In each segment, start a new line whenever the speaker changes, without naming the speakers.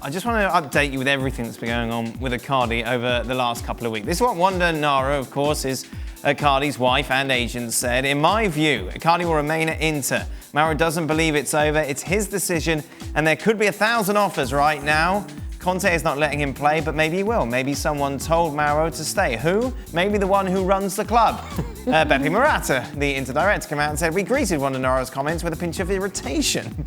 I just want to update you with everything that's been going on with Icardi over the last couple of weeks. This is what Wanda Nara, of course, is Icardi's wife and agent, said. In my view, Icardi will remain at Inter. Mauro doesn't believe it's over. It's his decision, and there could be 1,000 offers right now. Conte is not letting him play, but maybe he will. Maybe someone told Mauro to stay. Who? Maybe the one who runs the club. Beppe Marcotta, the Inter director, came out and said, we greeted Wanda Nara's comments with a pinch of irritation,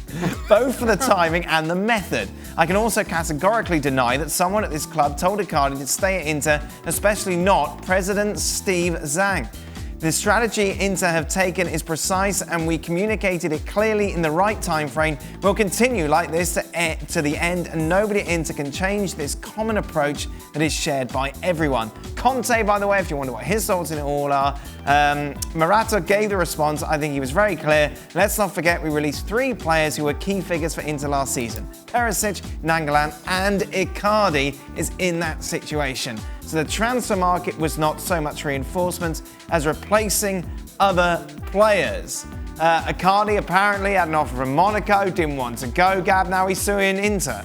both for the timing and the method. I can also categorically deny that someone at this club told Icardi to stay at Inter, especially not President Steve Zhang. The strategy Inter have taken is precise, and we communicated it clearly in the right time frame. We'll continue like this to the end, and nobody at Inter can change this common approach that is shared by everyone. Conte, by the way, if you wonder what his thoughts in it all are, Morata gave the response. I think he was very clear. Let's not forget we released 3 players who were key figures for Inter last season. Perisic, Nangolan, and Icardi is in that situation. So the transfer market was not so much reinforcement as replacing other players. Icardi apparently had an offer from Monaco, didn't want to go. Gab, now he's suing Inter.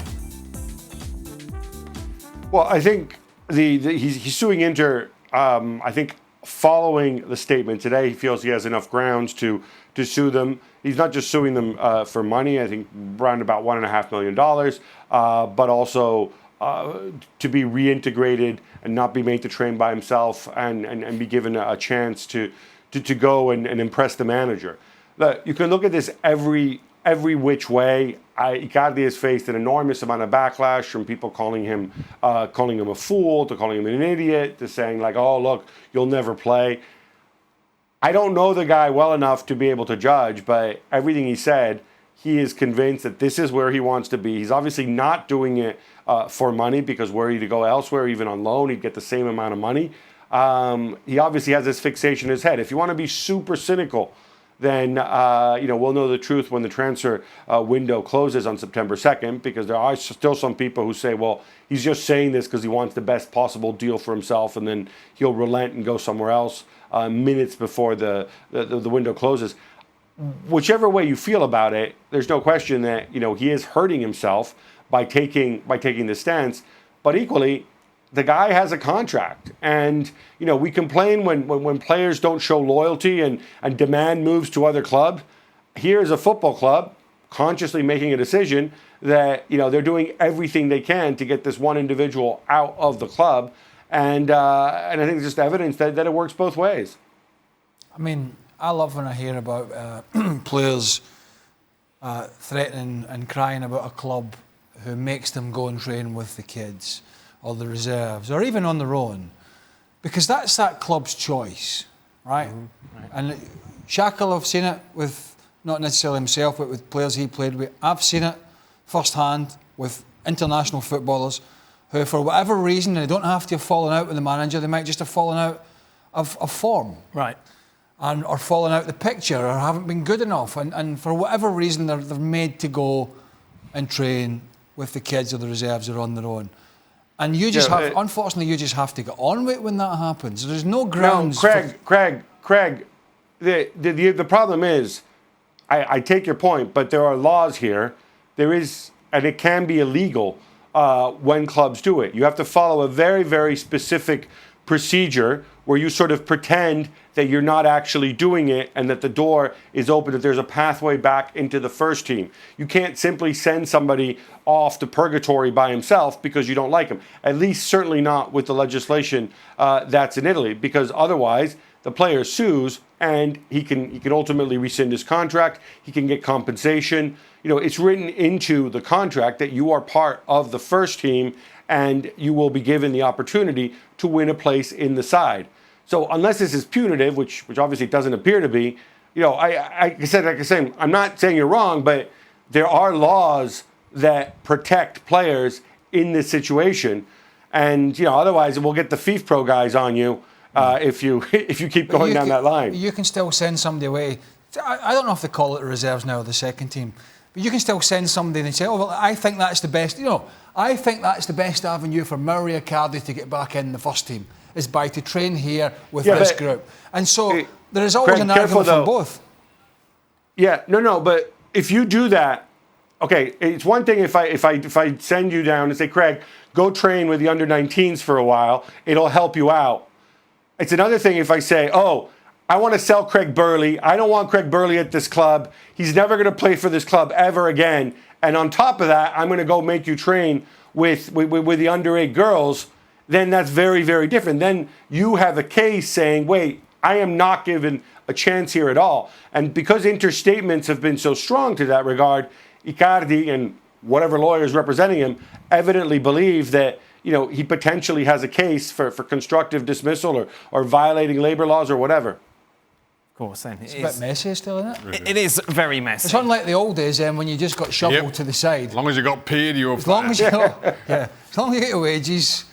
Well, I think he's suing Inter. I think following the statement today, he feels he has enough grounds to sue them. He's not just suing them for money. I think around about $1.5 million, but also to be reintegrated and not be made to train by himself and be given a chance to go and impress the manager. Look, you can look at this every which way. Icardi has faced an enormous amount of backlash from people calling him a fool, to calling him an idiot, to saying like, oh, look, you'll never play. I don't know the guy well enough to be able to judge, but everything he said, he is convinced that this is where he wants to be. He's obviously not doing it for money, because were he to go elsewhere, even on loan, he'd get the same amount of money. He obviously has this fixation in his head. If you want to be super cynical, then we'll know the truth when the transfer window closes on September 2nd, because there are still some people who say, well, he's just saying this because he wants the best possible deal for himself, and then he'll relent and go somewhere else minutes before the window closes. Whichever way you feel about it, there's no question that he is hurting himself by taking this stance. But equally, the guy has a contract, and we complain when players don't show loyalty and demand moves to other clubs. Here's a football club consciously making a decision that they're doing everything they can to get this one individual out of the club, and I think it's just evidence that it works both ways.
I mean, I love when I hear about players threatening and crying about a club who makes them go and train with the kids or the reserves or even on their own, because that's that club's choice, right? Mm-hmm. Right. And Shaka, I've seen it with, not necessarily himself, but with players he played with. I've seen it firsthand with international footballers who, for whatever reason, they don't have to have fallen out with the manager, they might just have fallen out of form.
Right.
Or fallen out the picture, or haven't been good enough, and for whatever reason they're made to go and train with the kids or the reserves or on their own. And you just unfortunately, you just have to get on with it when that happens. There's no grounds.
No, Craig, the problem is, I take your point, but there are laws here. There is, and it can be illegal when clubs do it. You have to follow a very, very specific procedure where you sort of pretend that you're not actually doing it and that the door is open, that there's a pathway back into the first team. You can't simply send somebody off to purgatory by himself because you don't like him. At least certainly not with the legislation that's in Italy, because otherwise the player sues and he can ultimately rescind his contract. He can get compensation. It's written into the contract that you are part of the first team and you will be given the opportunity to win a place in the side. So unless this is punitive, which obviously it doesn't appear to be, like I said, I'm not saying you're wrong, but there are laws that protect players in this situation, and otherwise we'll get the FIFPro guys on you if you keep going down that line.
You can still send somebody away. I don't know if they call it the reserves now or the second team, but you can still send somebody and say, oh well, I think that's the best. I think that's the best avenue for Mauro Icardi to get back in the first team, is by to train here with this group. And so there is always an argument for both.
Yeah, no, but if you do that okay, it's one thing if I send you down and say, Craig, go train with the under-19s for a while. It'll help you out. It's another thing if I say, oh, I want to sell Craig Burley. I don't want Craig Burley at this club. He's never going to play for this club ever again. And on top of that, I'm going to go make you train with the underage girls. Then that's very, very different. Then you have a case saying, wait, I am not given a chance here at all. And because Inter statements have been so strong to that regard, Icardi and whatever lawyers representing him evidently believe that he potentially has a case for constructive dismissal or violating labor laws or whatever.
Of course, then.
It's a bit messy still, isn't it?
It is very messy.
It's unlike the old days when you just got shoveled to the side.
As long as you got paid, you were
As long as you got your wages,